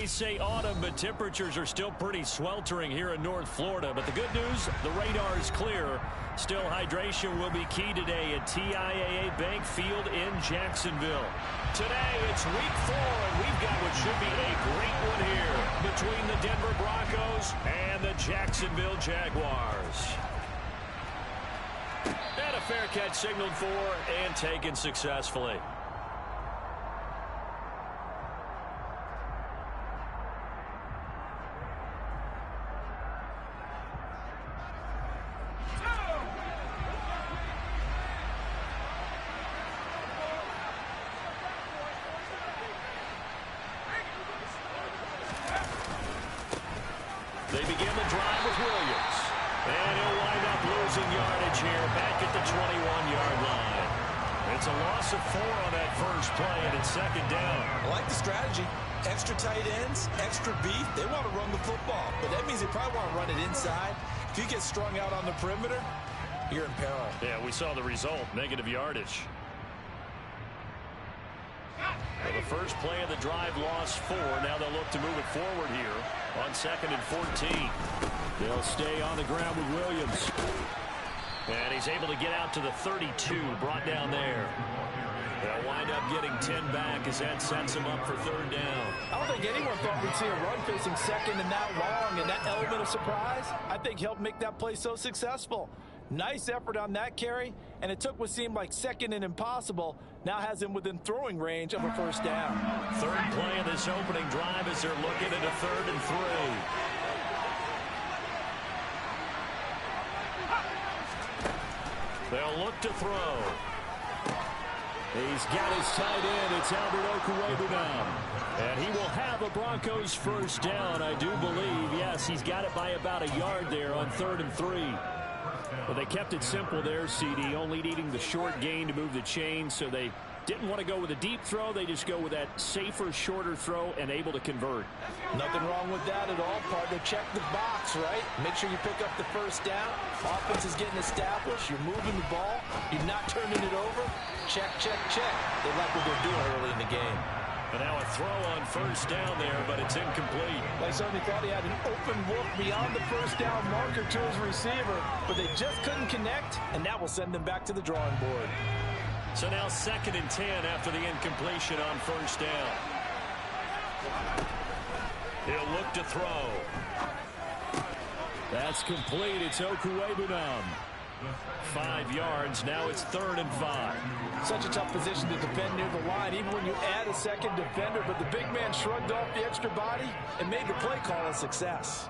say autumn, but temperatures are still pretty sweltering here in North Florida. But the good news, the radar is clear. Still, hydration will be key today at TIAA Bank Field in Jacksonville. Today, it's week 4, and we've got what should be a great one here between the Denver Broncos and the Jacksonville Jaguars. And a fair catch signaled for and taken successfully. They begin the drive with Williams. And he'll wind up losing yardage here back at the 21-yard line. It's a loss of 4 on that first play, and it's second down. I like the strategy. Extra tight ends, extra beef. They want to run the football, but that means they probably want to run it inside. If you get strung out on the perimeter, you're in peril. Yeah, we saw the result, negative yardage. Well, the first play of the drive lost 4. Now they'll look to move it forward here on 2nd and 14. They'll stay on the ground with Williams. And he's able to get out to the 32, brought down there. They'll wind up getting 10 back as that sets him up for 3rd down. I don't think anyone thought we'd see a run facing second and that long, and that element of surprise, I think, helped make that play so successful. Nice effort on that carry, and it took what seemed like second and impossible. Now has him within throwing range of a 1st down. 3rd play of this opening drive as they're looking at a 3rd and 3. They'll look to throw. He's got his tight end. It's Albert Okwuegbunam now. And he will have a Broncos 1st down, I do believe. Yes, he's got it by about a yard there on 3rd and 3. Well, they kept it simple there, CD, only needing the short gain to move the chain, so they didn't want to go with a deep throw. They just go with that safer, shorter throw and able to convert. Nothing wrong with that at all, partner. Check the box, right? Make sure you pick up the 1st down. Offense is getting established. You're moving the ball. You're not turning it over. Check, check, check. They like what they're doing early in the game. And now a throw on 1st down there, but it's incomplete. They certainly thought he had an open look beyond the 1st down marker to his receiver, but they just couldn't connect, and that will send them back to the drawing board. So now 2nd and 10 after the incompletion on 1st down. He'll look to throw. That's complete. It's Okwuegbunam. 5 yards. Now it's 3rd and 5. Such a tough position to defend near the line, even when you add a second defender, but the big man shrugged off the extra body and made the play call a success.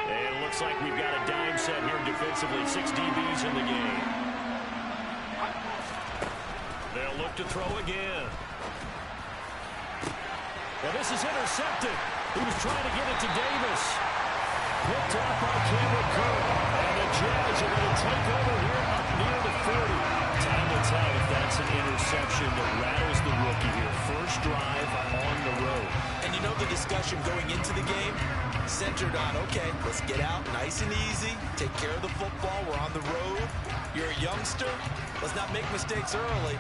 And it looks like we've got a dime set here defensively. 6 DBs in the game. They'll look to throw again. Well, this is intercepted. He was trying to get it to Davis. Picked up by Cameron Curl. And the Jags are going to take over here up near the 40. Time will tell if that's an interception that rattles the rookie here. First drive on the road. And you know the discussion going into the game? Centered on, okay, let's get out nice and easy. Take care of the football. We're on the road. You're a youngster. Let's not make mistakes early.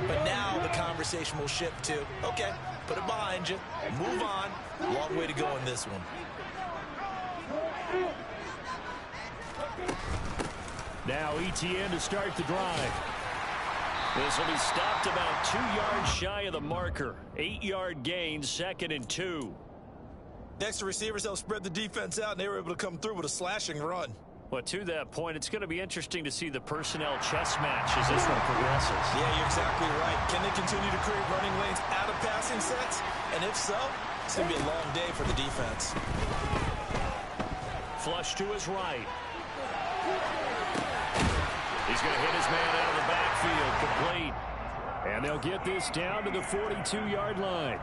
But now the conversation will shift to, okay, put it behind you. Move on. Long way to go in this one. Now ETN to start the drive. This will be stopped about 2 yards shy of the marker. 8-yard gain, 2nd and 2. Next to receivers, they'll spread the defense out, and they were able to come through with a slashing run. Well, to that point, it's going to be interesting to see the personnel chess match as this one progresses. Yeah, you're exactly right. Can they continue to create running lanes out of passing sets? And if so, it's going to be a long day for the defense. Flush to his right. He's going to hit his man out of the backfield, complete. And they'll get this down to the 42-yard line.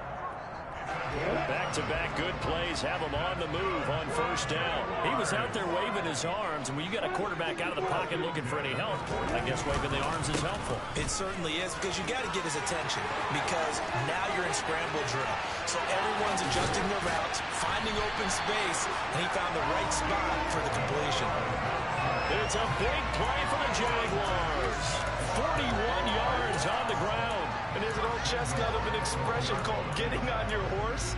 Back-to-back good plays have him on the move on 1st down. He was out there waving his arms, and when you got a quarterback out of the pocket looking for any help, I guess waving the arms is helpful. It certainly is, because you got to get his attention, because now you're in scramble drill. So everyone's adjusting their routes, finding open space, and he found the right spot for the completion. It's a big play for the Jaguars. 41 yards on the ground. And there's an old chestnut of an expression called getting on your horse.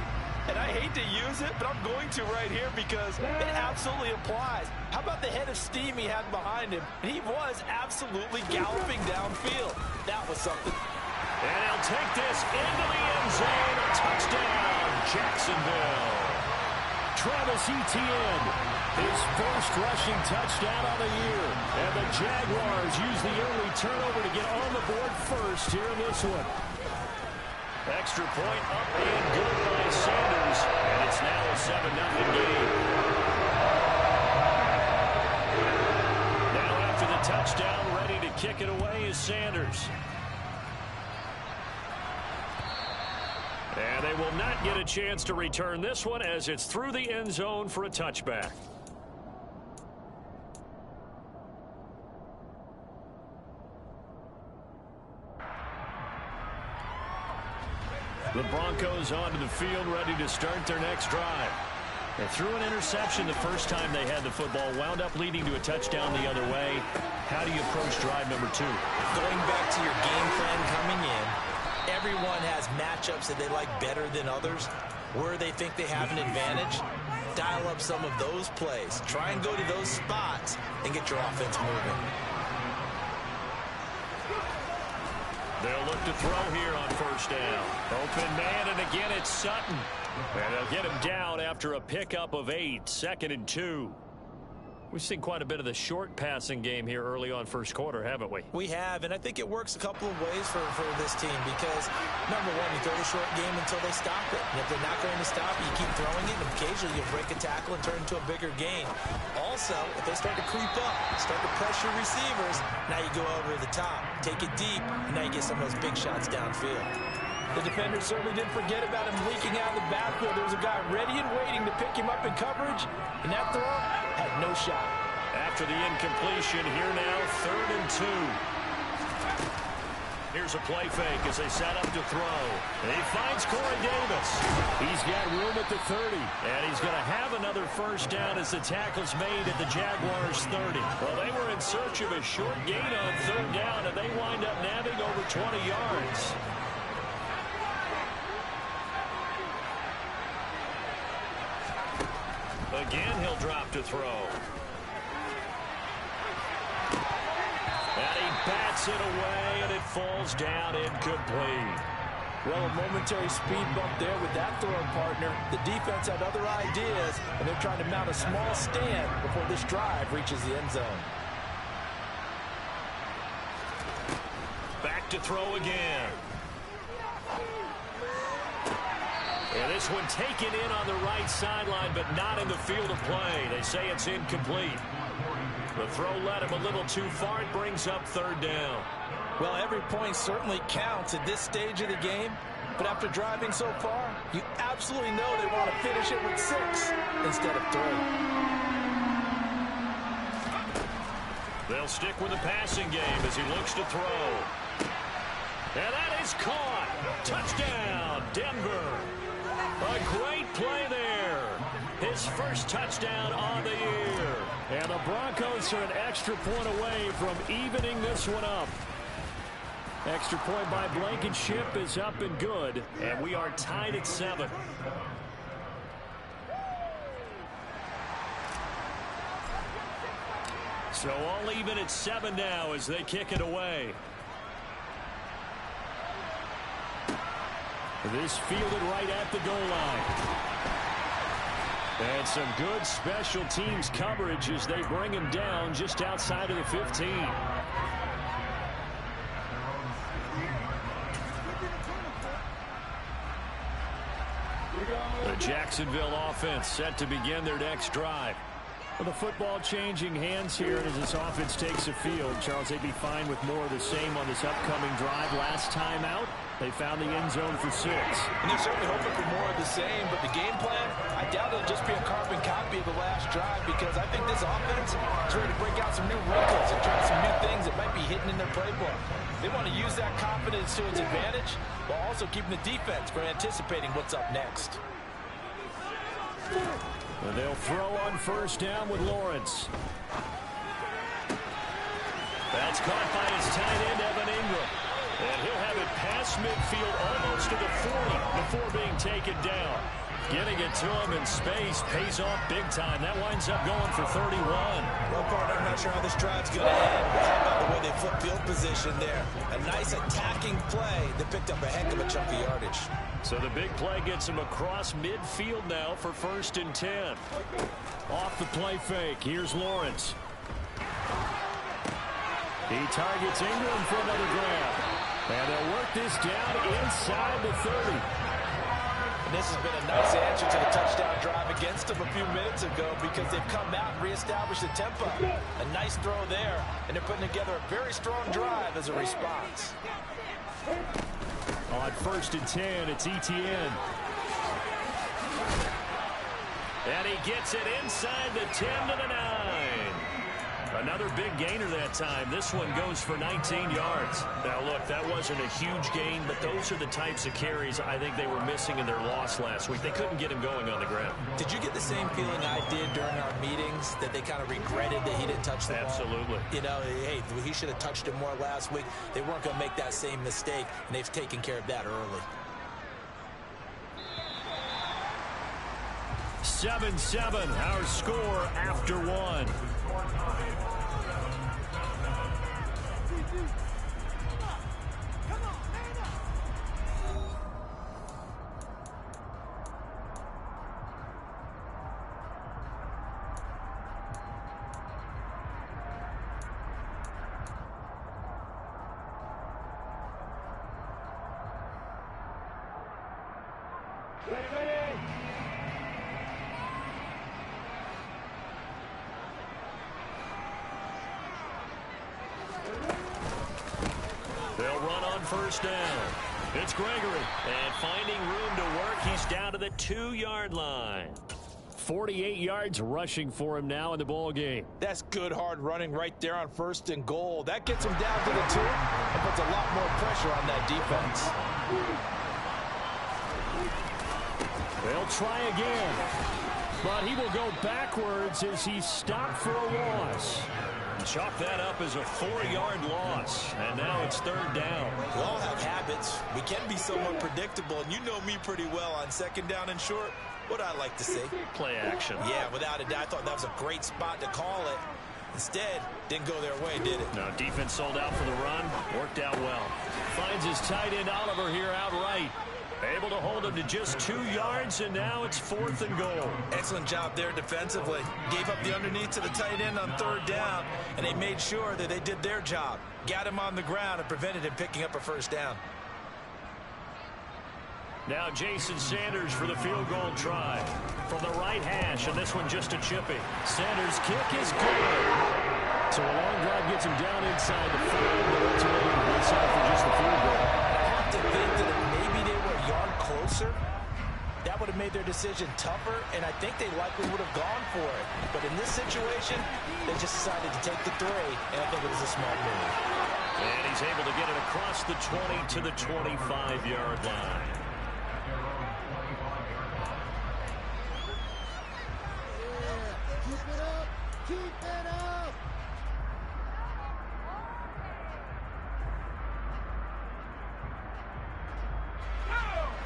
And I hate to use it, but I'm going to right here because it absolutely applies. How about the head of steam he had behind him? He was absolutely galloping downfield. That was something. And he'll take this into the end zone. A touchdown, Jacksonville. Travis Etienne, his first rushing touchdown of the year. And the Jaguars use the early turnover to get on the board first here in this one. Extra point up and good by Sanders. And it's now a 7-0 game. Now after the touchdown, ready to kick it away is Sanders. And they will not get a chance to return this one as it's through the end zone for a touchback. The Broncos onto the field, ready to start their next drive. They threw an interception the first time they had the football, wound up leading to a touchdown the other way. How do you approach drive number 2? Going back to your game plan coming in, everyone has matchups that they like better than others. Where they think they have an advantage, dial up some of those plays. Try and go to those spots and get your offense moving. They'll look to throw here on first down. Open man, and again it's Sutton. And they'll get him down after a pickup of 8, 2nd and 2. We've seen quite a bit of the short passing game here early on first quarter, haven't we? We have, and I think it works a couple of ways for this team because, number one, you throw the short game until they stop it. And if they're not going to stop it, you keep throwing it, and occasionally you'll break a tackle and turn into a bigger gain. Also, if they start to creep up, start to pressure receivers, now you go over the top, take it deep, and now you get some of those big shots downfield. The defender certainly didn't forget about him leaking out of the backfield. There was a guy ready and waiting to pick him up in coverage, and that throw had no shot. After the incompletion, here now, 3rd and 2. Here's a play fake as they set up to throw. And he finds Corey Davis. He's got room at the 30, and he's going to have another first down as the tackle's made at the Jaguars' 30. Well, they were in search of a short gain on 3rd down, and they wind up nabbing over 20 yards. Again, he'll drop to throw. And he bats it away, and it falls down incomplete. Well, a momentary speed bump there with that throwing partner. The defense had other ideas, and they're trying to mount a small stand before this drive reaches the end zone. Back to throw again. And this one taken in on the right sideline, but not in the field of play. They say it's incomplete. The throw led him a little too far. It brings up 3rd down. Well, every point certainly counts at this stage of the game. But after driving so far, you absolutely know they want to finish it with 6 instead of 3. They'll stick with the passing game as he looks to throw. And that is caught. Touchdown, Denver. A great play there. His first touchdown on the year. And the Broncos are an extra point away from evening this one up. Extra point by Blankenship is up and good. And we are tied at 7. So all even at 7 now as they kick it away. This fielded right at the goal line. And some good special teams coverage as they bring him down just outside of the 15. The Jacksonville offense set to begin their next drive. Well, the football changing hands here as this offense takes the field. Charles, they'd be fine with more of the same on this upcoming drive. Last time out, they found the end zone for 6. And they're certainly hoping for more of the same, but the game plan, I doubt it'll just be a carbon copy of the last drive because I think this offense is ready to break out some new wrinkles and try some new things that might be hidden in their playbook. They want to use that confidence to its advantage while also keeping the defense from anticipating what's up next. And they'll throw on first down with Lawrence. That's caught by his tight end, Evan Ingram. And he'll have it past midfield, almost to the 40 before being taken down. Getting it to him in space pays off big time. That winds up going for 31. Well, partner, I'm not sure how this drive's going to end. But how about the way they flip field position there? A nice attacking play that picked up a heck of a chunk of yardage. So the big play gets him across midfield now for 1st and 10. Off the play fake. Here's Lawrence. He targets Ingram for another grab. And they'll work this down inside the 30. And this has been a nice answer to the touchdown drive against them a few minutes ago because they've come out and reestablished the tempo. A nice throw there, and they're putting together a very strong drive as a response. On 1st and 10, it's Etienne. And he gets it inside the 10 to the 9. Another big gainer that time. This one goes for 19 yards. Now, look, that wasn't a huge gain, but those are the types of carries I think they were missing in their loss last week. They couldn't get him going on the ground. Did you get the same feeling I did during our meetings, that they kind of regretted that he didn't touch the ball? Absolutely. You know, hey, he should have touched it more last week. They weren't going to make that same mistake, and they've taken care of that early. 7-7, our score after one. They'll run on 1st down. It's Gregory. And finding room to work, he's down to the 2-yard line. 48 yards rushing for him now in the ball game. That's good hard running right there on 1st and goal. That gets him down to the 2 and puts a lot more pressure on that defense. They'll try again. But he will go backwards as he's stopped for a loss. Chalk that up as a 4-yard loss. And now it's 3rd down. We all have habits. We can be somewhat predictable. And you know me pretty well on 2nd down and short. What I like to see. Play action. Yeah, without a doubt. I thought that was a great spot to call it. Instead, didn't go their way, did it? No, defense sold out for the run. Worked out well. Finds his tight end Oliver here outright. Able to hold him to just 2 yards, and now it's 4th and goal. Excellent job there defensively. Gave up the underneath to the tight end on 3rd down, and they made sure that they did their job. Got him on the ground and prevented him picking up a 1st down. Now Jason Sanders for the field goal try. From the right hash, and this one just a chippy. Sanders' kick is good. So a long drive gets him down inside the 5, but ultimately inside for just the field goal. I have to think that if maybe they were a yard closer, that would have made their decision tougher, and I think they likely would have gone for it. But in this situation, they just decided to take the 3, and I think it was a smart move. And he's able to get it across the 20 to the 25-yard line. Keep it up!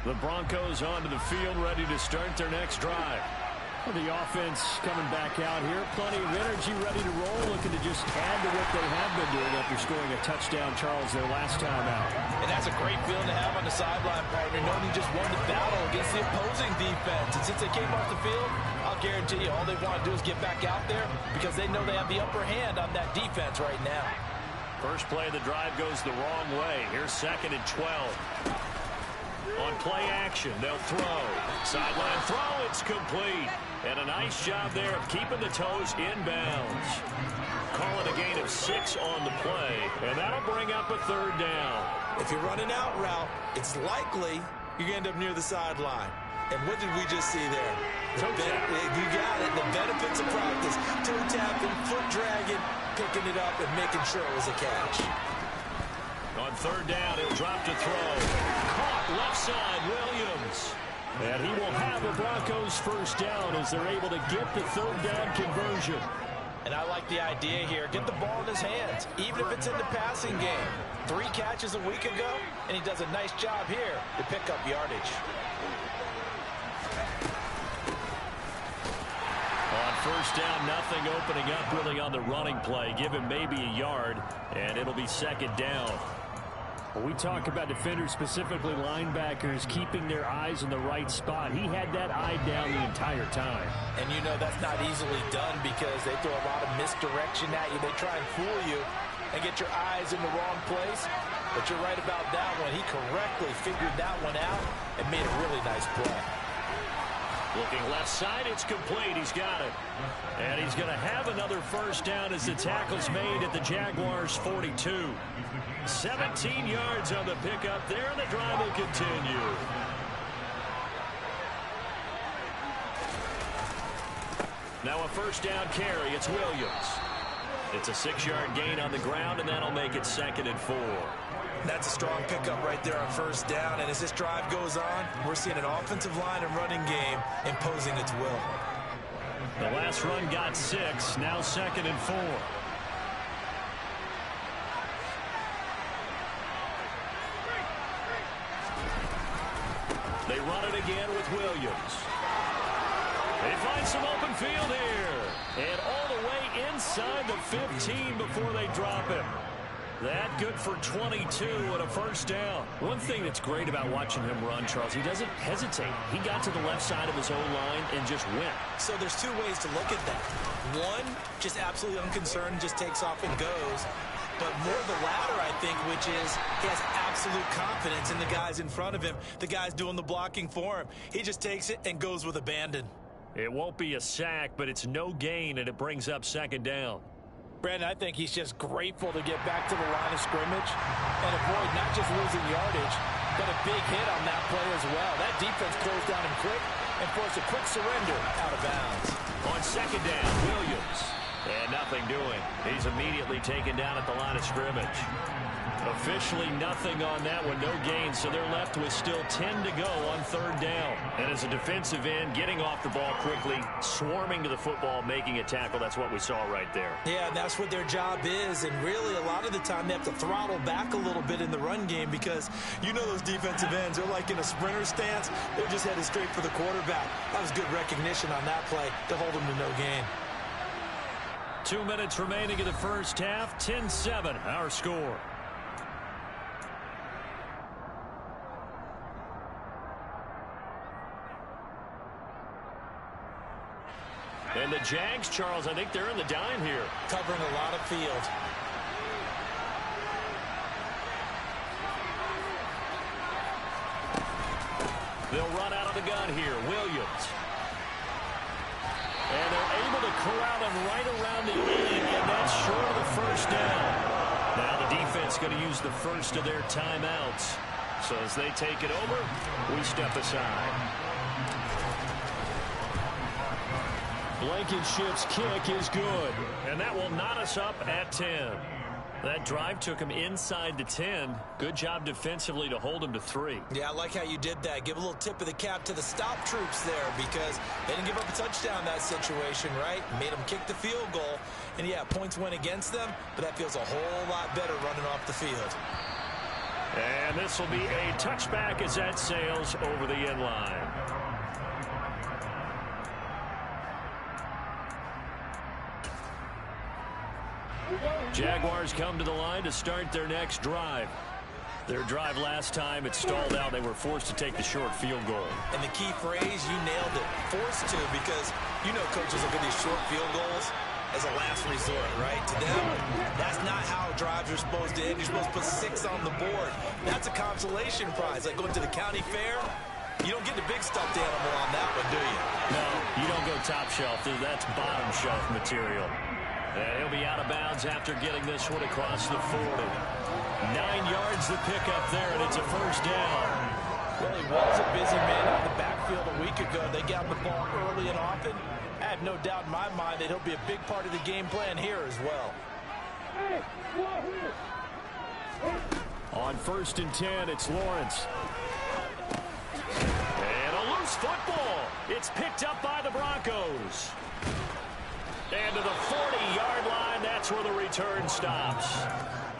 The Broncos onto the field, ready to start their next drive. The offense coming back out here. Plenty of energy, ready to roll, looking to just add to what they have been doing after scoring a touchdown, Charles, their last time out. And that's a great feeling to have on the sideline, partner, knowing you just won the battle against the opposing defense. And since they came off the field, I'll guarantee you all they want to do is get back out there because they know they have the upper hand on that defense right now. First play of the drive goes the wrong way. Here's 2nd and 12. On play action, they'll throw. Sideline throw, it's complete. And a nice job there of keeping the toes inbounds. Call it a gain of 6 on the play, and that'll bring up a 3rd down. If you're running out route, it's likely you're going to end up near the sideline. And what did we just see there? Toe tap. You got it. The benefits of practice. Toe tapping, foot dragging, picking it up, and making sure it was a catch. On 3rd down, he'll drop to throw. Caught left side, Williams. And he will have the Broncos 1st down as they're able to get the 3rd down conversion. And I like the idea here. Get the ball in his hands, even if it's in the passing game. 3 catches a week ago, and he does a nice job here to pick up yardage. On first down, nothing opening up really on the running play. Give him maybe a yard, and it'll be second down. When we talk about defenders, specifically linebackers, keeping their eyes in the right spot, he had that eye down the entire time. And you know that's not easily done because they throw a lot of misdirection at you. They try and fool you and get your eyes in the wrong place. But you're right about that one. He correctly figured that one out and made a really nice play. Looking left side, it's complete. He's got it. And he's going to have another first down as the tackle's made at the Jaguars' 42. 17 yards on the pickup there, and the drive will continue. Now a first down carry. It's Williams. It's a 6-yard gain on the ground, and that'll make it 2nd and 4. That's a strong pickup right there on first down. And as this drive goes on, we're seeing an offensive line and running game imposing its will. The last run got 6. Now 2nd and 4. They run it again with Williams. They find some open field here. And all the way inside the 15 before they drop him. That good for 22 and a first down. One thing that's great about watching him run, Charles, he doesn't hesitate. He got to the left side of his own line and just went. So there's 2 ways to look at that. One, just absolutely unconcerned, just takes off and goes. But more the latter, I think, which is he has absolute confidence in the guys in front of him, the guys doing the blocking for him. He just takes it and goes with abandon. It won't be a sack, but it's no gain, and it brings up 2nd down. Brandon, I think he's just grateful to get back to the line of scrimmage and avoid not just losing yardage, but a big hit on that play as well. That defense closed down him quick and forced a quick surrender out of bounds. On 2nd down, Williams. And nothing doing. He's immediately taken down at the line of scrimmage. Officially nothing on that one, no gain, so they're left with still 10 to go on 3rd down. And as a defensive end, getting off the ball quickly, swarming to the football, making a tackle, that's what we saw right there. Yeah, and that's what their job is, and really a lot of the time they have to throttle back a little bit in the run game because you know those defensive ends, they're like in a sprinter stance, they're just headed straight for the quarterback. That was good recognition on that play to hold them to no gain. 2 minutes remaining in the first half, 10-7, our score. And the Jags, Charles, I think they're in the dime here. Covering a lot of field. They'll run out of the gun here. Williams. And they're able to corral him right around the 8, and that's short of the first down. Now the defense going to use the first of their timeouts. So as they take it over, we step aside. Blankenship's kick is good, and that will knot us up at 10. That drive took him inside the 10. Good job defensively to hold him to 3. Yeah, I like how you did that. Give a little tip of the cap to the stop troops there because they didn't give up a touchdown in that situation, right? Made them kick the field goal. And, yeah, points went against them, but that feels a whole lot better running off the field. And this will be a touchback as that sails over the end line. Jaguars come to the line to start their next drive. Their drive last time, it stalled out. They were forced to take the short field goal. And the key phrase, you nailed it, forced to, because you know coaches look at these short field goals as a last resort, right? To them, that's not how drives are supposed to end. You're supposed to put 6 on the board. That's a consolation prize. Like going to the county fair, you don't get the big stuffed animal on that one, do you? No, you don't go top shelf. That's bottom shelf material. And he'll be out of bounds after getting this one across the 40. 9 yards the pickup there, and it's a first down. Well, he was a busy man out of the backfield a week ago. They got the ball early and often. I have no doubt in my mind that he'll be a big part of the game plan here as well. On 1st and 10, it's Lawrence. And a loose football. It's picked up by the Broncos. And to the 40-yard that's where the return stops.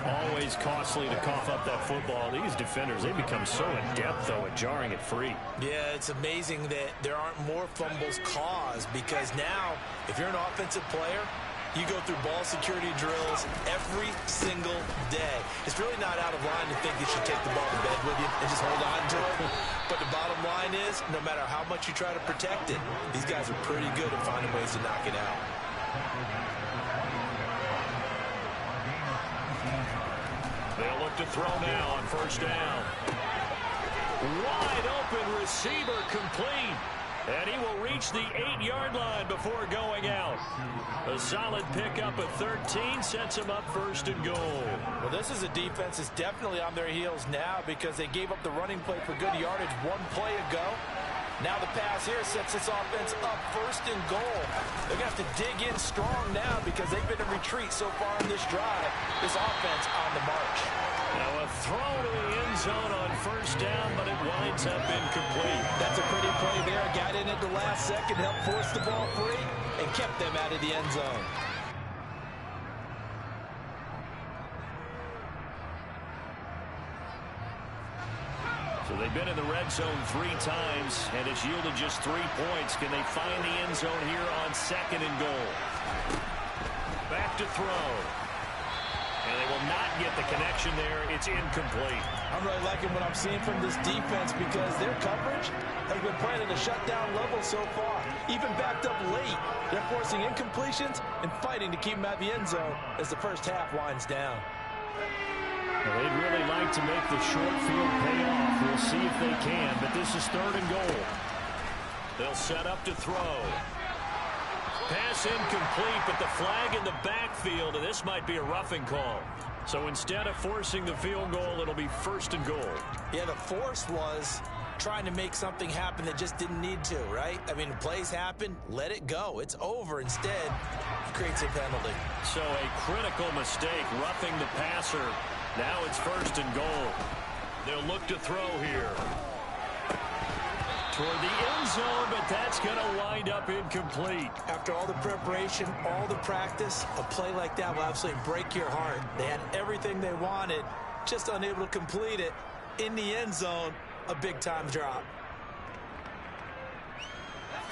Always costly to cough up that football. These defenders, they become so adept, though, at jarring it free. Yeah, it's amazing that there aren't more fumbles caused, because now, if you're an offensive player, you go through ball security drills every single day. It's really not out of line to think you should take the ball to bed with you and just hold on to it. But the bottom line is, no matter how much you try to protect it, these guys are pretty good at finding ways to knock it out. They'll look to throw now on first down. Wide open receiver complete. And he will reach the 8-yard line before going out. A solid pickup at 13 sets him up first and goal. Well, this is a defense that's definitely on their heels now, because they gave up the running play for good yardage one play ago. Now the pass here sets this offense up first and goal. They're going to have to dig in strong now, because they've been in retreat so far in this drive. This offense on the march. Now a throw to the end zone on first down, but it winds up incomplete. That's a pretty play there. Got in at the last second, helped force the ball free, and kept them out of the end zone. So they've been in the red zone 3 times, and it's yielded just 3 points. Can they find the end zone here on second and goal? Back to throw. And they will not get the connection there. It's incomplete. I'm really liking what I'm seeing from this defense, because their coverage has been playing at a shutdown level so far. Even backed up late, they're forcing incompletions and fighting to keep them out of the end zone as the first half winds down. Well, they'd really like to make the short field pay off. We'll see if they can, but this is third and goal. They'll set up to throw. Pass incomplete, but the flag in the backfield, and this might be a roughing call. So instead of forcing the field goal, it'll be first and goal. Yeah, the force was trying to make something happen that just didn't need to, right? I mean, plays happen, let it go. It's over. Instead, it creates a penalty. So a critical mistake, roughing the passer. Now it's first and goal. They'll look to throw here. Toward the end zone, but that's going to wind up incomplete. After all the preparation, all the practice, a play like that will absolutely break your heart. They had everything they wanted, just unable to complete it. In the end zone, a big-time drop.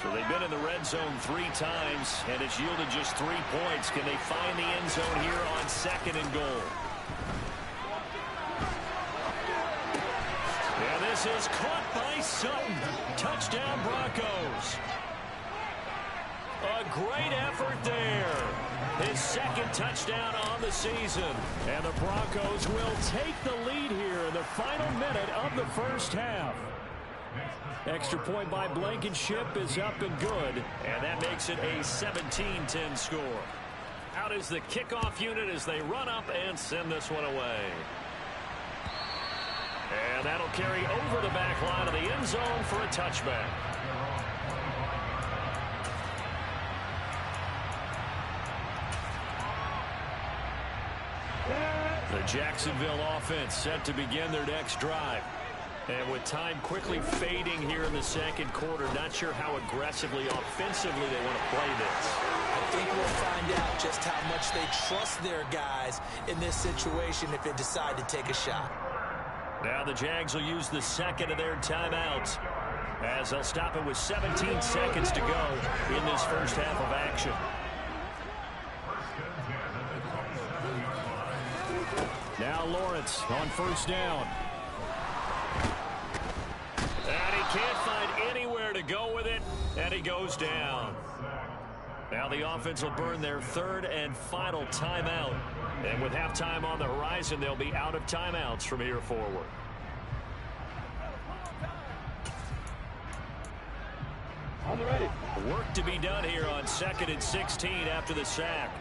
So they've been in the red zone 3 times, and it's yielded just 3 points. Can they find the end zone here on second and goal? Yeah, this is caught by Sutton. Touchdown, Broncos. A great effort there. His second touchdown on the season. And the Broncos will take the lead here in the final minute of the first half. Extra point by Blankenship is up and good. And that makes it a 17-10 score. Out is the kickoff unit as they run up and send this one away. And that'll carry over the back line of the end zone for a touchback. The Jacksonville offense set to begin their next drive. And with time quickly fading here in the second quarter, not sure how aggressively, offensively they want to play this. I think we'll find out just how much they trust their guys in this situation if they decide to take a shot. Now the Jags will use the second of their timeouts as they'll stop it with 17 seconds to go in this first half of action. Now Lawrence on first down. And he can't find anywhere to go with it, and he goes down. Now the offense will burn their third and final timeout. And with halftime on the horizon, they'll be out of timeouts from here forward. Work to be done here on 2nd and 16 after the sack.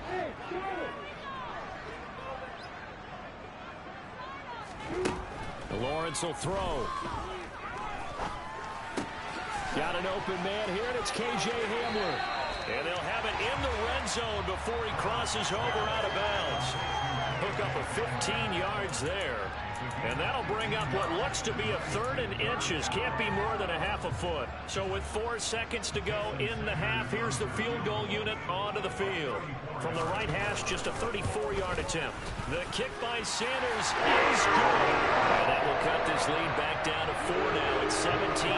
Lawrence will throw. Got an open man here, and it's K.J. Hamler. And they'll have it in the red zone before he crosses over out of bounds. hook up a 15 yards there. And that'll bring up what looks to be a 3rd and inches. Can't be more than a half a foot. So with 4 seconds to go in the half, here's the field goal unit onto the field. From the right hash, just a 34-yard attempt. The kick by Sanders is good. And that will cut this lead back down to 4 now. It's 17-13.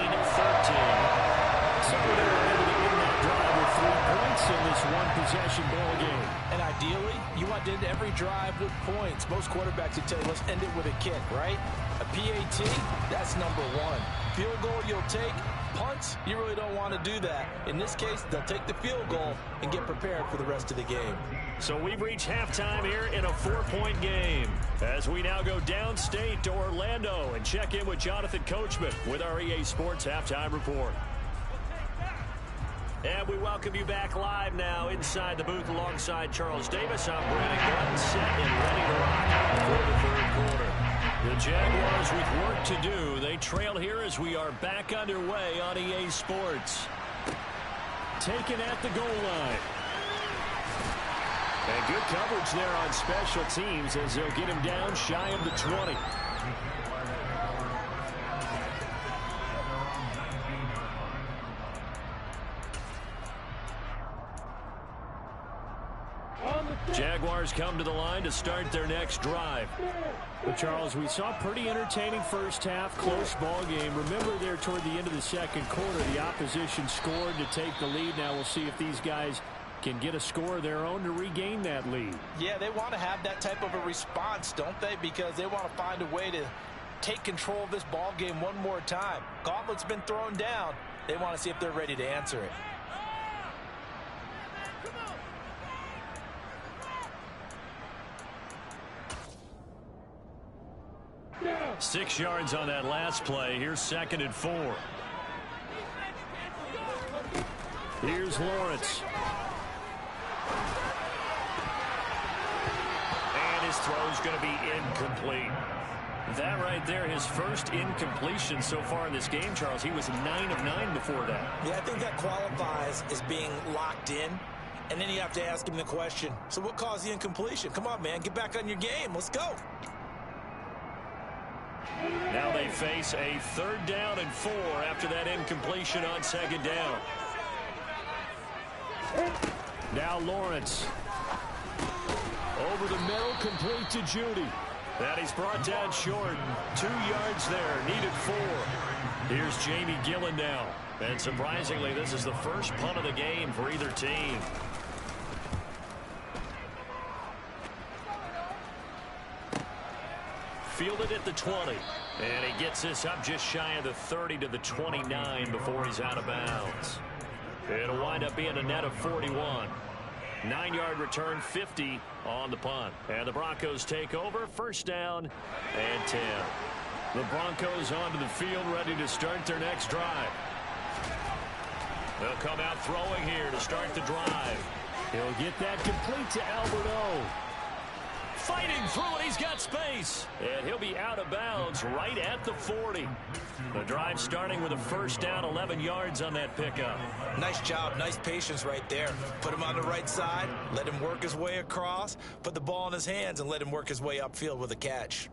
So they were able to end that drive with 3 points in this one-possession ball game. And ideally, you want to end every drive with points. Most quarterbacks would tell you, let's end it with a kick, right? A PAT, that's number 1. Field goal you'll take. Punts, you really don't want to do that. In this case, they'll take the field goal and get prepared for the rest of the game. So we've reached halftime here in a 4-point game. As we now go downstate to Orlando and check in with Jonathan Coachman with our EA Sports Halftime Report. And we welcome you back live now inside the booth alongside Charles Davis. I'm Brandon Gunn, set and ready to rock for the 3rd quarter. The Jaguars with work to do. They trail here as we are back underway on EA Sports. Taken at the goal line. And good coverage there on special teams as they'll get him down shy of the 20. Jaguars come to the line to start their next drive. Well, Charles, we saw a pretty entertaining first half, close ball game. Remember there toward the end of the 2nd quarter, the opposition scored to take the lead. Now we'll see if these guys can get a score of their own to regain that lead. Yeah, they want to have that type of a response, don't they? Because they want to find a way to take control of this ball game one more time. Gauntlet's been thrown down. They want to see if they're ready to answer it. 6 yards on that last play. Here's 2nd and 4. Here's Lawrence. And his throw's going to be incomplete. That right there, his first incompletion so far in this game, Charles. He was 9 of 9 before that. Yeah, I think that qualifies as being locked in. And then you have to ask him the question, so what caused the incompletion? Come on, man, get back on your game. Let's go. Now they face a 3rd down and 4 after that incompletion on 2nd down. Now Lawrence. Over the middle, complete to Judy. That he's brought down short. 2 yards there, needed 4. Here's Jamie Gillen now. And surprisingly, this is the first punt of the game for either team. Fielded at the 20. And he gets this up just shy of the 30 to the 29 before he's out of bounds. It'll wind up being a net of 41. 9-yard return, 50 on the punt. And the Broncos take over. 1st down and 10. The Broncos onto the field, ready to start their next drive. They'll come out throwing here to start the drive. He'll get that complete to Alberto. Fighting through it, he's got space. And he'll be out of bounds right at the 40. The drive starting with a 1st down, 11 yards on that pickup. Nice job, nice patience right there. Put him on the right side, let him work his way across, put the ball in his hands, and let him work his way upfield with a catch.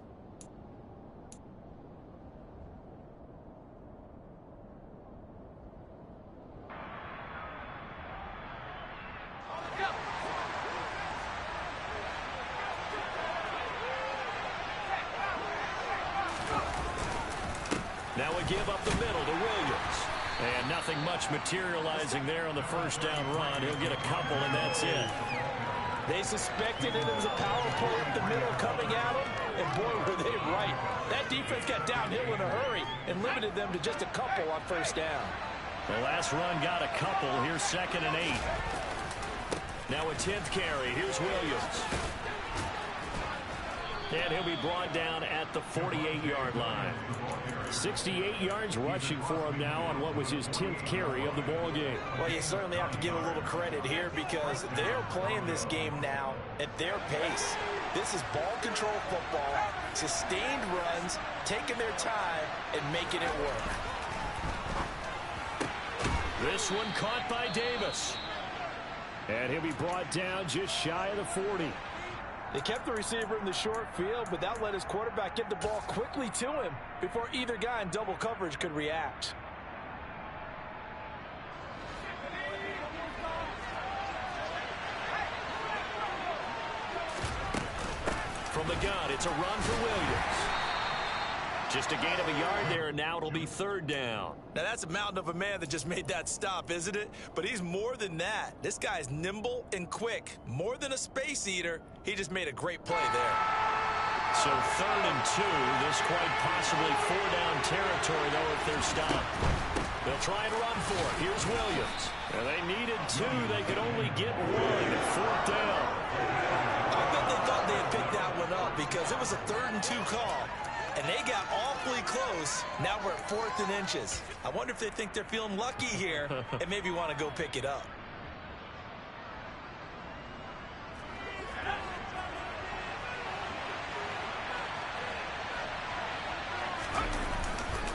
Now we give up the middle to Williams. And nothing much materializing there on the 1st down run. He'll get a couple, and that's it. They suspected it was a power play up the middle coming at them, and boy, were they right. That defense got downhill in a hurry and limited them to just a couple on 1st down. The last run got a couple. Here's 2nd and 8. Now a 10th carry. Here's Williams. And he'll be brought down at the 48-yard line. 68 yards rushing for him now on what was his 10th carry of the ball game. Well, you certainly have to give a little credit here because they're playing this game now at their pace. This is ball control football, sustained runs, taking their time and making it work. This one caught by Davis. And he'll be brought down just shy of the 40. They kept the receiver in the short field, but that let his quarterback get the ball quickly to him before either guy in double coverage could react. From the gun, it's a run for Williams. Just a gain of a yard there, and now it'll be third down. Now that's a mountain of a man that just made that stop, isn't it? But he's more than that. This guy's nimble and quick. More than a space eater, he just made a great play there. So 3rd and 2. This quite possibly 4-down territory, though, if they're stopped. They'll try and run for it. Here's Williams. And they needed 2. They could only get 1. 4th down. I bet they thought they had picked that one up because it was a 3rd and 2 call. And they got awfully close. Now we're at 4th and inches. I wonder if they think they're feeling lucky here and maybe want to go pick it up.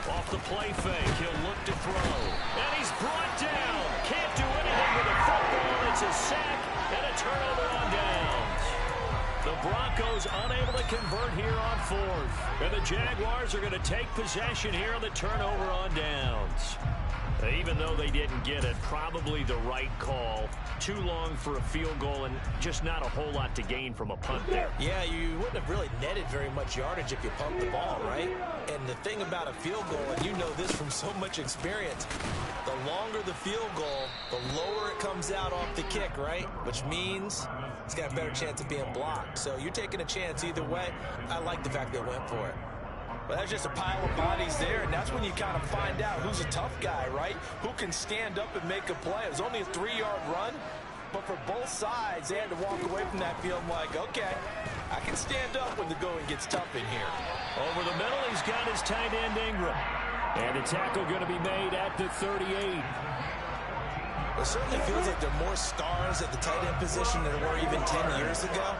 Off the play fake, he'll look to throw. And he's brought down. Can't do anything with the football. It's a sack and a turnover on downs. The Broncos unable to convert here on 4th. And the Jaguars are going to take possession here on the turnover on downs. Even though they didn't get it, probably the right call. Too long for a field goal and just not a whole lot to gain from a punt there. Yeah, you wouldn't have really netted very much yardage if you pumped the ball, right? And the thing about a field goal, and you know this from so much experience, the longer the field goal, the lower it comes out off the kick, right? Which means it's got a better chance of being blocked. So you're taking a chance either way. I like the fact they went for it. But that's just a pile of bodies there, and that's when you kind of find out who's a tough guy, right? Who can stand up and make a play. It was only a 3-yard run, but for both sides, they had to walk away from that field like, okay, I can stand up when the going gets tough in here. Over the middle, he's got his tight end Ingram. And the tackle going to be made at the 38. It certainly feels like there are more stars at the tight end position than there were even 10 years ago.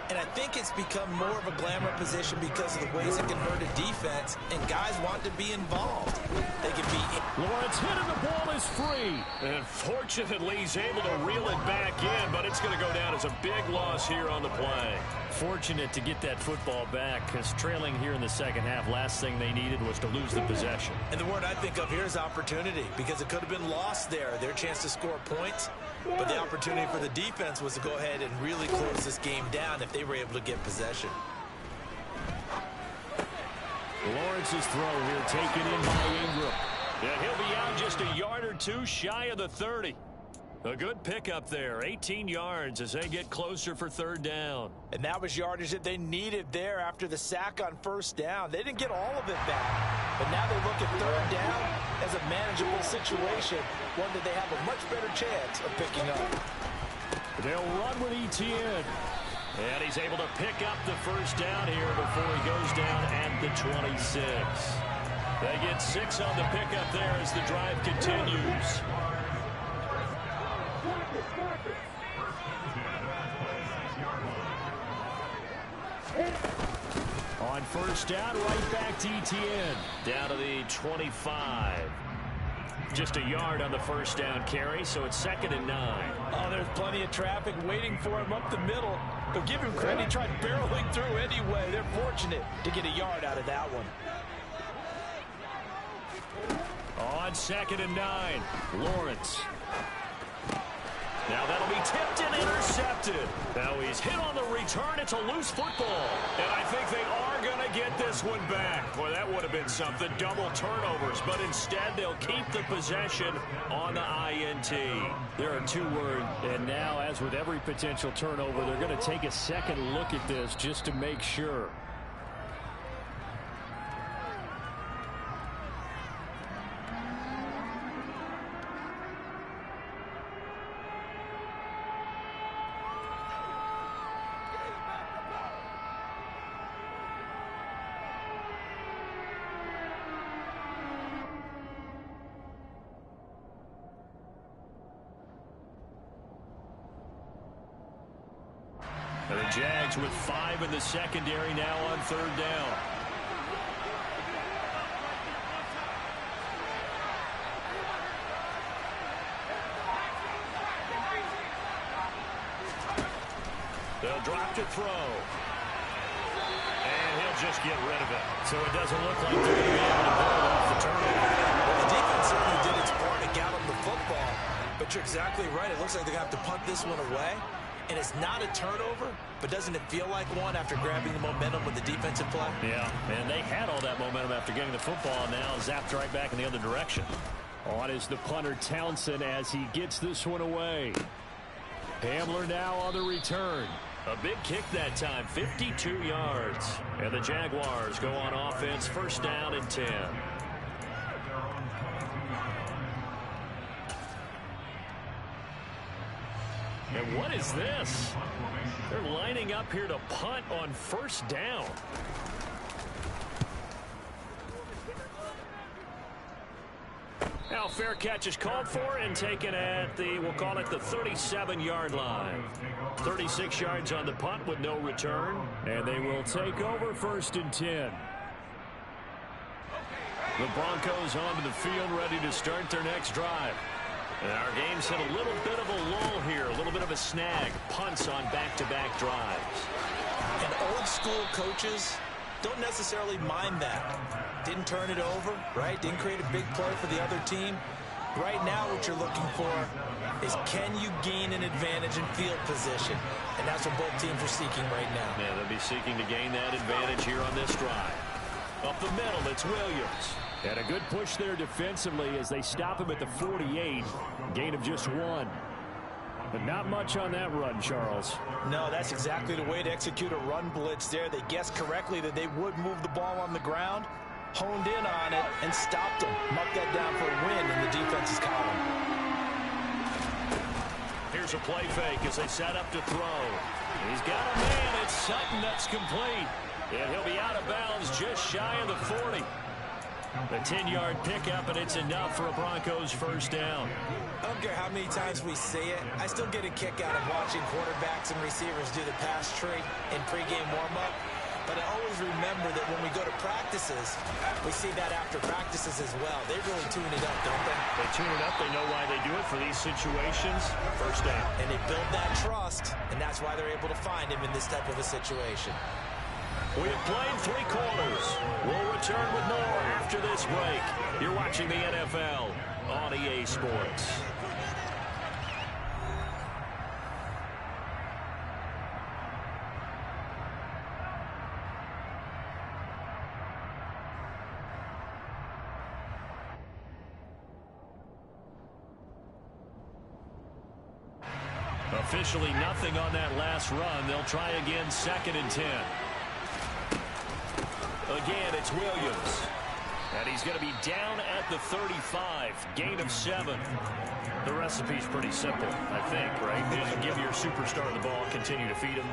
And I think it's become more of a glamour position because of the ways it can hurt a defense, and guys want to be involved. They can be... Lawrence hit and the ball is free. And fortunately, he's able to reel it back in, but it's going to go down as a big loss here on the play. Fortunate to get that football back, because trailing here in the second half, last thing they needed was to lose the possession. And the word I think of here is opportunity, because it could have been lost there, their chance to score points. But the opportunity for the defense was to go ahead and really close this game down if they were able to get possession. Lawrence's throw here taken in by Ingram. And he'll be out just a yard or two shy of the 30. A good pickup there, 18 yards as they get closer for 3rd down. And that was yardage that they needed there after the sack on 1st down. They didn't get all of it back, but now they look at 3rd down as a manageable situation, one that they have a much better chance of picking up. They'll run with Etienne. And he's able to pick up the 1st down here before he goes down at the 26. They get 6 on the pickup there as the drive continues. On 1st down, right back to Etienne. Down to the 25. Just a yard on the 1st down carry, so it's 2nd and 9. Oh, there's plenty of traffic waiting for him up the middle. But give him credit, he tried barreling through anyway. They're fortunate to get a yard out of that one. On 2nd and 9, Lawrence. Now that'll be tipped and intercepted. Now he's hit on the return. It's a loose football. And I think they are going to get this one back. Boy, that would have been something. Double turnovers. But instead, they'll keep the possession on the INT. There are 2 words. And now, as with every potential turnover, they're going to take a second look at this just to make sure. And the Jags with 5 in the secondary now on 3rd down. They'll drop to throw. And he'll just get rid of it. So it doesn't look like they're going to be able to pull off the turnover. Well, the defense certainly did its part to gallop the football. But you're exactly right. It looks like they're going to have to punt this one away. And it's not a turnover, but doesn't it feel like one after grabbing the momentum with the defensive play? Yeah, and they had all that momentum after getting the football, and now zapped right back in the other direction. On is the punter Townsend as he gets this one away. Hamler now on the return. A big kick that time, 52 yards. And the Jaguars go on offense, first down and 10. And what is this? They're lining up here to punt on first down. Now fair catch is called for and taken at the, we'll call it the 37-yard line. 36 yards on the punt with no return. And they will take over first and 10. The Broncos onto the field ready to start their next drive. And our game's hit a little bit of a lull here, a little bit of a snag. Punts on back-to-back drives. And old school coaches don't necessarily mind that. Didn't turn it over, right? Didn't create a big play for the other team. Right now what you're looking for is can you gain an advantage in field position? And that's what both teams are seeking right now. Yeah, they'll be seeking to gain that advantage here on this drive. Up the middle, it's Williams. And a good push there defensively as they stop him at the 48. Gain of just 1. But not much on that run, Charles. No, that's exactly the way to execute a run blitz there. They guessed correctly that they would move the ball on the ground, honed in on it, and stopped them. Marked that down for a win in the defense's column. Here's a play fake as they set up to throw. He's got a man. It's Sutton that's complete. And he'll be out of bounds just shy of the 40. The 10-yard pickup, and it's enough for a Broncos first down. I don't care how many times we say it. I still get a kick out of watching quarterbacks and receivers do the pass tree in pregame warm-up. But I always remember that when we go to practices, we see that after practices as well. They really tune it up, don't they? They tune it up. They know why they do it for these situations. First down. And they build that trust, and that's why they're able to find him in this type of a situation. We have played 3 quarters. We'll return with more after this break. You're watching the NFL on EA Sports. Officially nothing on that last run. They'll try again, second and 10. Again, it's Williams. And he's going to be down at the 35. Gain of 7. The recipe's pretty simple, I think, right? Just give your superstar the ball, continue to feed him.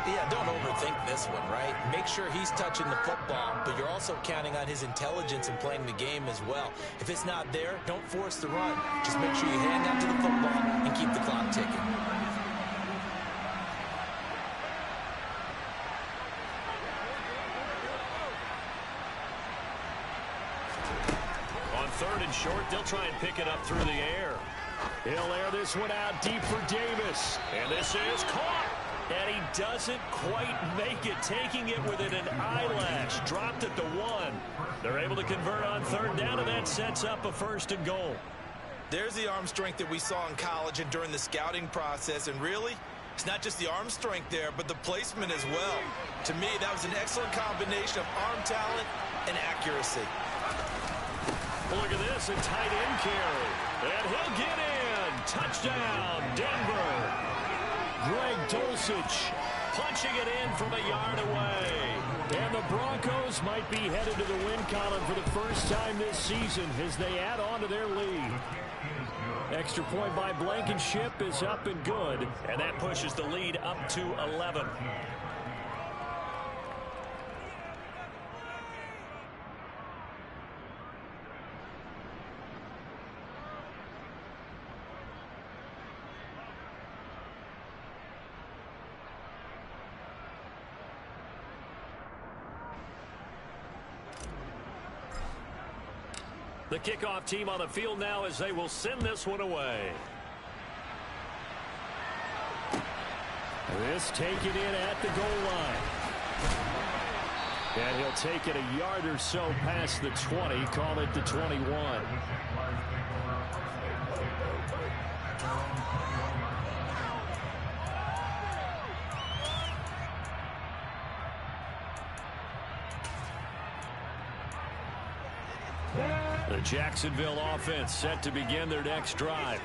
Yeah, don't overthink this one, right? Make sure he's touching the football, but you're also counting on his intelligence in playing the game as well. If it's not there, don't force the run. Just make sure you hang on to the football and keep the clock ticking. Third and short, they'll try and pick it up through the air. He'll air this one out deep for Davis. And this is caught. And he doesn't quite make it, taking it within an eyelash. Dropped at the 1. They're able to convert on third down, and that sets up a first and goal. There's the arm strength that we saw in college and during the scouting process. And really, it's not just the arm strength there, but the placement as well. To me, that was an excellent combination of arm talent and accuracy. Look at this, a tight end carry. And he'll get in. Touchdown, Denver. Greg Dulcich punching it in from a yard away. And the Broncos might be headed to the win column for the first time this season as they add on to their lead. Extra point by Blankenship is up and good. And that pushes the lead up to 11. The kickoff team on the field now as they will send this one away. This taken in at the goal line. And he'll take it a yard or so past the 20, call it the 21. The Jacksonville offense set to begin their next drive.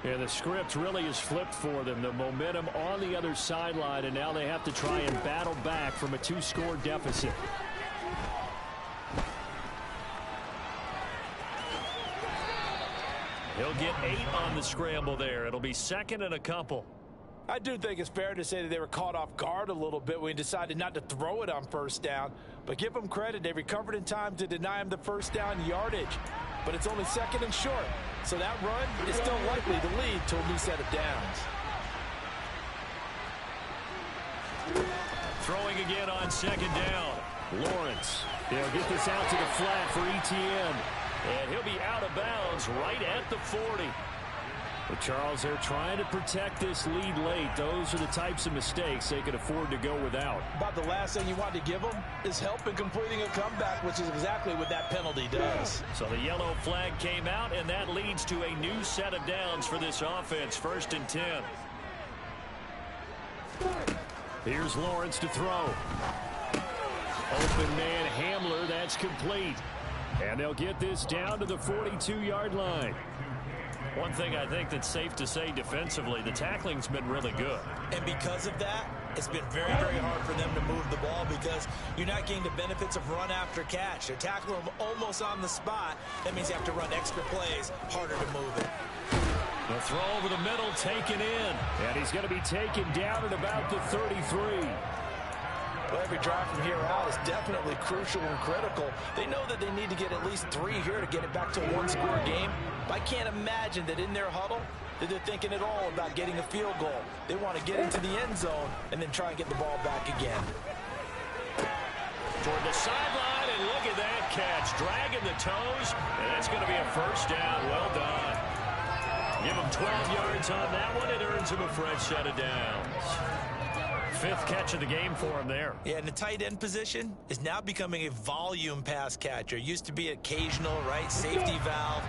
And the script really is flipped for them. The momentum on the other sideline, and now they have to try and battle back from a 2-score deficit. He'll get 8 on the scramble there. It'll be second and a couple. I do think it's fair to say that they were caught off guard a little bit when he decided not to throw it on first down. But give them credit. They recovered in time to deny him the first down yardage. But it's only second and short. So that run is still likely to lead to a new set of downs. Throwing again on second down. Lawrence. They'll get this out to the flat for ETN. And he'll be out of bounds right at the 40. But Charles, they're trying to protect this lead late. Those are the types of mistakes they could afford to go without. About the last thing you want to give them is help in completing a comeback, which is exactly what that penalty does. So the yellow flag came out, and that leads to a new set of downs for this offense. 1st and 10. Here's Lawrence to throw. Open man Hamler, that's complete. And they'll get this down to the 42-yard line. One thing I think that's safe to say defensively, the tackling's been really good. And because of that, it's been very, very hard for them to move the ball because you're not getting the benefits of run after catch. They're tackling them almost on the spot. That means you have to run extra plays, harder to move it. The throw over the middle taken in. And he's going to be taken down at about the 33. Well, every drive from here out is definitely crucial and critical. They know that they need to get at least 3 here to get it back to a 1-score game. But I can't imagine that in their huddle that they're thinking at all about getting a field goal. They want to get into the end zone and then try and get the ball back again. Toward the sideline, and look at that catch. Dragging the toes, and that's going to be a first down. Well done. Give him 12 yards on that one. It earns him a fresh set of downs. 5th catch of the game for him there. Yeah, and the tight end position is now becoming a volume pass catcher. Used to be occasional, right? Safety valve.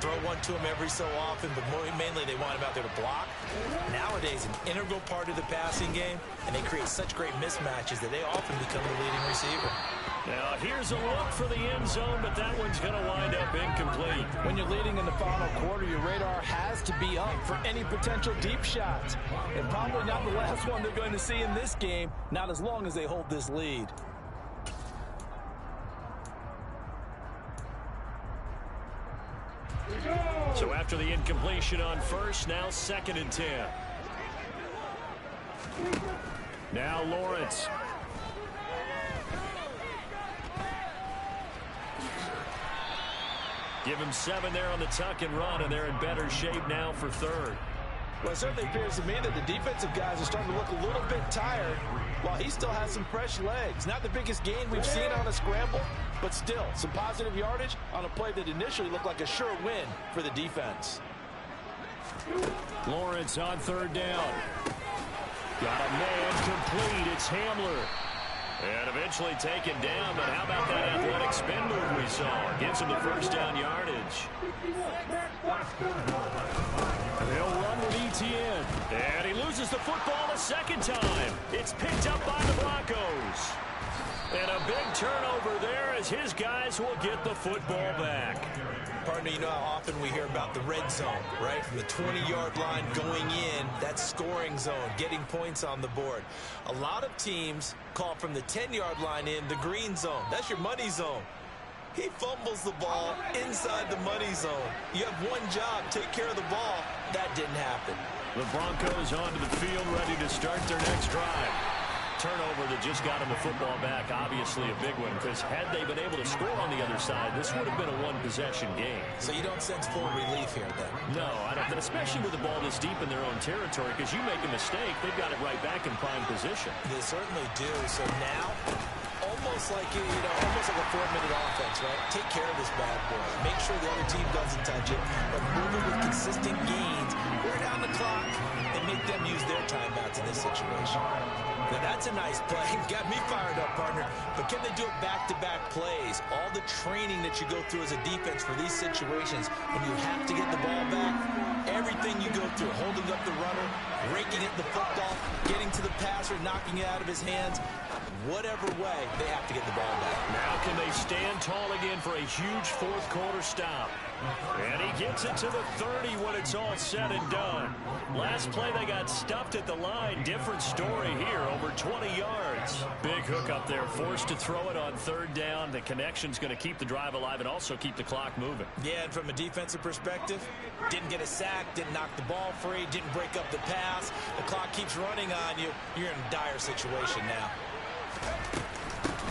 Throw one to him every so often, but mainly they want him out there to block. Nowadays, an integral part of the passing game, and they create such great mismatches that they often become the leading receiver. Now, here's a look for the end zone, but that one's going to wind up incomplete. When you're leading in the final quarter, your radar has to be up for any potential deep shots. And probably not the last one they're going to see in this game, not as long as they hold this lead. So after the incompletion on first, now 2nd and 10. Now Lawrence. Give him 7 there on the tuck and run, and they're in better shape now for 3rd. Well, it certainly appears to me that the defensive guys are starting to look a little bit tired while he still has some fresh legs. Not the biggest gain we've seen on a scramble, but still some positive yardage on a play that initially looked like a sure win for the defense. Lawrence on 3rd down. Got a man complete. It's Hamler. And eventually taken down, but how about that athletic spin move we saw? Gives him the first down yardage. They'll run with ETN. And he loses the football a 2nd time. It's picked up by the Broncos. And a big turnover there as his guys will get the football back. Partner, you know how often we hear about the red zone, right? From the 20-yard line going in, that scoring zone, getting points on the board. A lot of teams call from the 10-yard line in the green zone. That's your money zone. He fumbles the ball inside the money zone. You have one job, take care of the ball. That didn't happen. The Broncos onto the field, ready to start their next drive. Turnover that just got him the football back, obviously a big one, because had they been able to score on the other side, this would have been a one-possession game. So you don't sense full relief here, then? No, I don't, especially with the ball this deep in their own territory, because you make a mistake, they've got it right back in prime position. They certainly do. So now, almost like, almost like a 4-minute offense, right? Take care of this bad boy. Make sure the other team doesn't touch it, but move it with consistent gains. Wear down the clock and make them use their timeouts in this situation. Now, that's a nice play. Got me fired up, partner. But can they do it back-to-back plays? All the training that you go through as a defense for these situations, when you have to get the ball back, everything you go through, holding up the runner, raking at the football, getting to the passer, knocking it out of his hands, whatever way, they have to get the ball back. Now can they stand tall again for a huge fourth-quarter stop? And he gets it to the 30 when it's all said and done. Last play, they got stuffed at the line. Different story here, over 20 yards. Big hook up there, forced to throw it on third down. The connection's going to keep the drive alive and also keep the clock moving. Yeah, and from a defensive perspective, didn't get a sack, didn't knock the ball free, didn't break up the pass. The clock keeps running on you. You're in a dire situation now.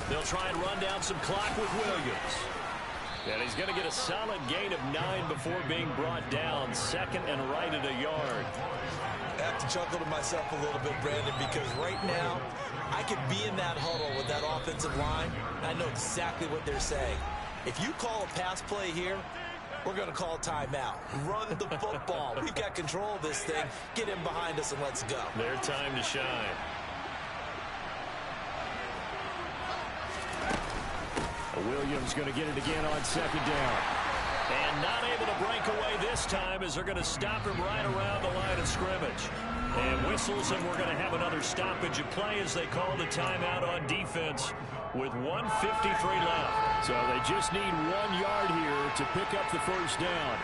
They'll try and run down some clock with Williams. And he's going to get a solid gain of 9 before being brought down. Second and right at a yard. I have to chuckle to myself a little bit, Brandon, because right now I could be in that huddle with that offensive line, and I know exactly what they're saying. If you call a pass play here, we're going to call a timeout. Run the football. We've got control of this thing. Get in behind us and let's go. Their time to shine. Williams going to get it again on second down. And not able to break away this time as they're going to stop him right around the line of scrimmage. And whistles, and we're going to have another stoppage of play as they call the timeout on defense with 1:53 left. So they just need 1 yard here to pick up the first down.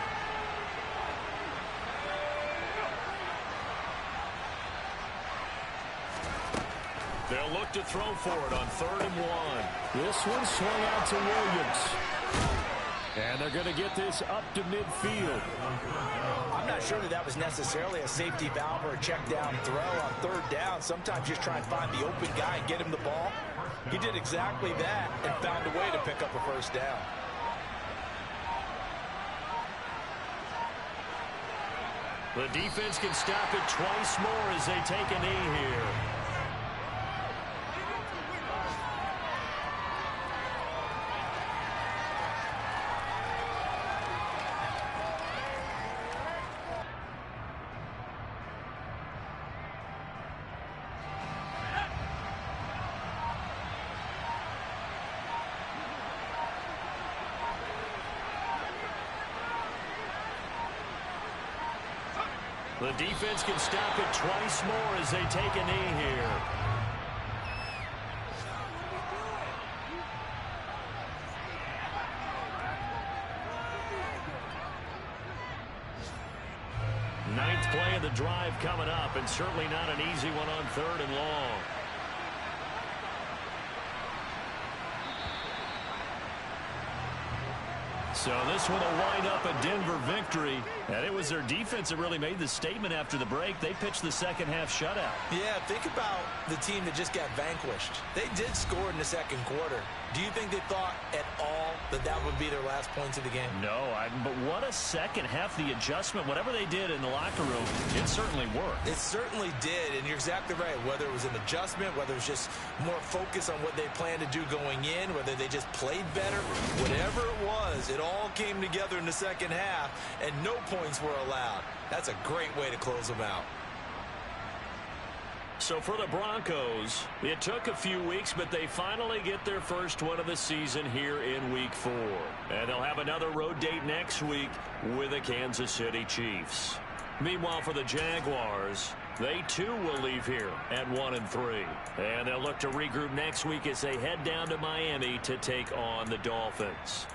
They'll look to throw for it on 3rd and 1. This one swung out to Williams. And they're going to get this up to midfield. I'm not sure that was necessarily a safety valve or a check down throw on 3rd down. Sometimes just try and find the open guy and get him the ball. He did exactly that and found a way to pick up a first down. The defense can stop it twice more as they take a knee here. The defense can stop it twice more as they take a knee here. Ninth play of the drive coming up, and certainly not an easy one on 3rd and long. So this one will wind up a Denver victory. And it was their defense that really made the statement after the break. They pitched the second half shutout. Yeah, think about the team that just got vanquished. They did score in the second quarter. Do you think they thought at all that that would be their last points of the game? No, but what a second half. The adjustment, whatever they did in the locker room, it certainly worked. It certainly did, and you're exactly right. Whether it was an adjustment, whether it was just more focus on what they planned to do going in, whether they just played better, whatever it was, it all came together in the second half, and no points were allowed. That's a great way to close them out. So for the Broncos, it took a few weeks, but they finally get their first one of the season here in Week 4. And they'll have another road date next week with the Kansas City Chiefs. Meanwhile, for the Jaguars, they too will leave here at 1-3. And they'll look to regroup next week as they head down to Miami to take on the Dolphins.